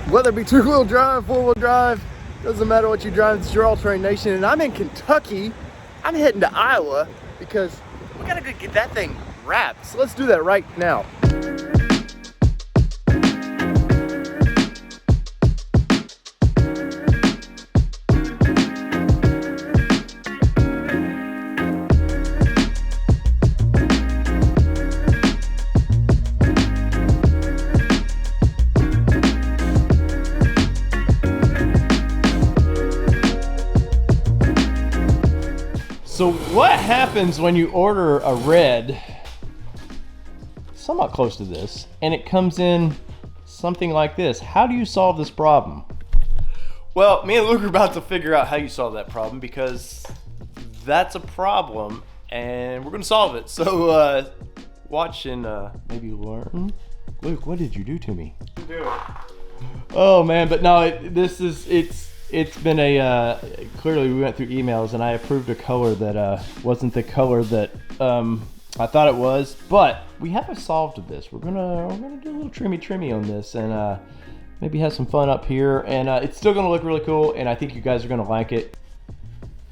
Whether it be two-wheel drive, four-wheel drive, doesn't matter what you drive, it's your all-terrain nation. And I'm in Kentucky. I'm heading to Iowa because we gotta go get that thing wrapped. So let's do that right now. So what happens when you order a red, somewhat close to this, and it comes in something like this? How do you solve this problem? Well, me and Luke are about to figure out how you solve that problem, because that's a problem and we're gonna solve it. So watch and maybe learn. Luke, what did you do to me? Oh man, but no, it's been a, clearly we went through emails and I approved a color that wasn't the color that I thought it was, but we haven't solved this. We're gonna do a little trimmy on this and maybe have some fun up here, and it's still gonna look really cool, and I think you guys are gonna like it.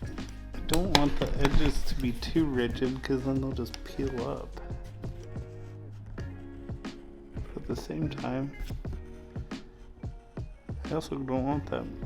I don't want the edges to be too rigid because then they'll just peel up. But at the same time, I also don't want them.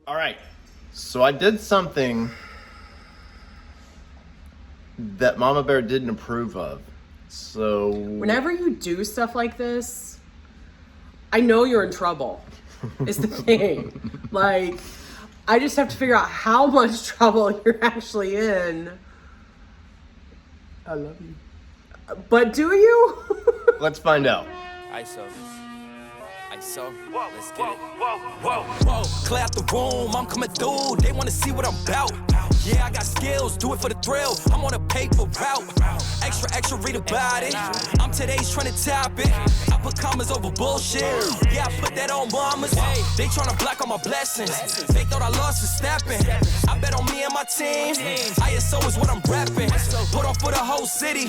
All right, so I did something that Mama Bear didn't approve of. So whenever you do stuff like this, I know you're in trouble. Is the thing. Like, I just have to figure out how much trouble you're actually in. I love you. But do you? Let's find out. ISO, let's get it. Whoa, clear out the room, I'm coming through. They wanna see what I'm about. Yeah, I got skills, do it for the thrill. I'm on a paper route. Extra, read about it. I'm today's trying to top it. I put commas over bullshit. Yeah, I put that on mamas. They tryna block all my blessings. They thought I lost for snapping. I bet on me and my team. ISO is what I'm rapping. Put on for the whole city.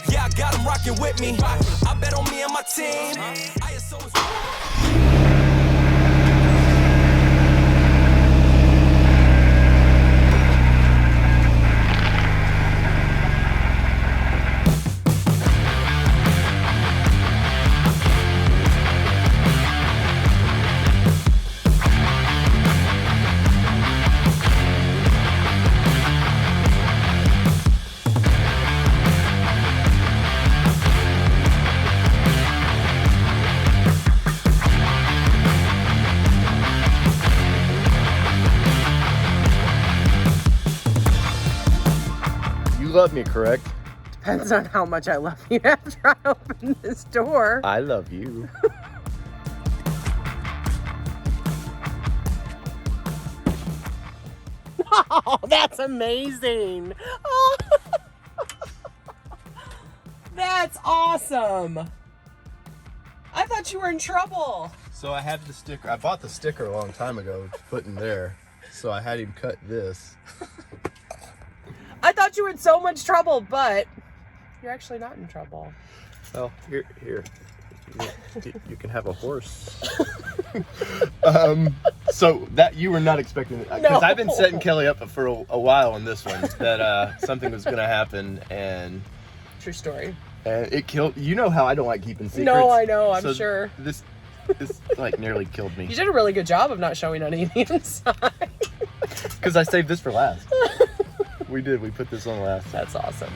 Yeah, I got them rocking with me. I bet on me and my team. ISO is You love me, correct? Depends on how much I love you after I open this door. I love you. Oh, that's amazing. Oh. That's awesome. I thought you were in trouble. So I had the sticker. I bought the sticker a long time ago to put in there. So I had him cut this. I thought you were in so much trouble, but you're actually not in trouble. Well, here. You can have a horse. So that you were not expecting it, because I've been setting Kelly up for a while on this one that something was going to happen, and true story. And it killed. You know how I don't like keeping secrets. No, I know. I'm so sure. This like nearly killed me. You did a really good job of not showing any of the inside. Because I saved this for last. We did. We put this on last. That's awesome.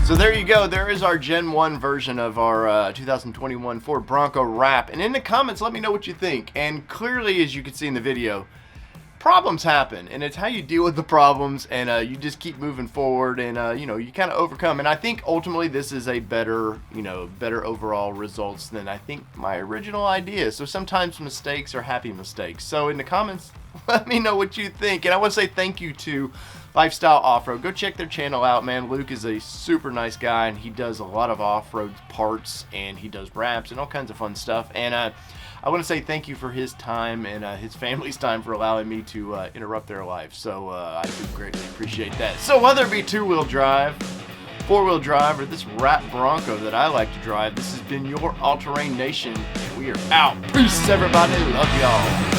So there you go. There is our Gen 1 version of our 2021 Ford Bronco wrap. And in the comments, let me know what you think. And clearly, as you can see in the video, problems happen. And it's how you deal with the problems. And you just keep moving forward. And, you know, you kind of overcome. And I think ultimately this is a better, you know, better overall results than I think my original idea. So sometimes mistakes are happy mistakes. So in the comments, let me know what you think. And I want to say thank you to Lifestyle Offroad. Go check their channel out, man. Luke is a super nice guy, and he does a lot of off-road parts, and he does wraps and all kinds of fun stuff. And I want to say thank you for his time and his family's time for allowing me to interrupt their life. So I do greatly appreciate that. So whether it be two-wheel drive, four-wheel drive, or this wrap Bronco that I like to drive, this has been your All Terrain Nation, and we are out. Peace, everybody. Love y'all.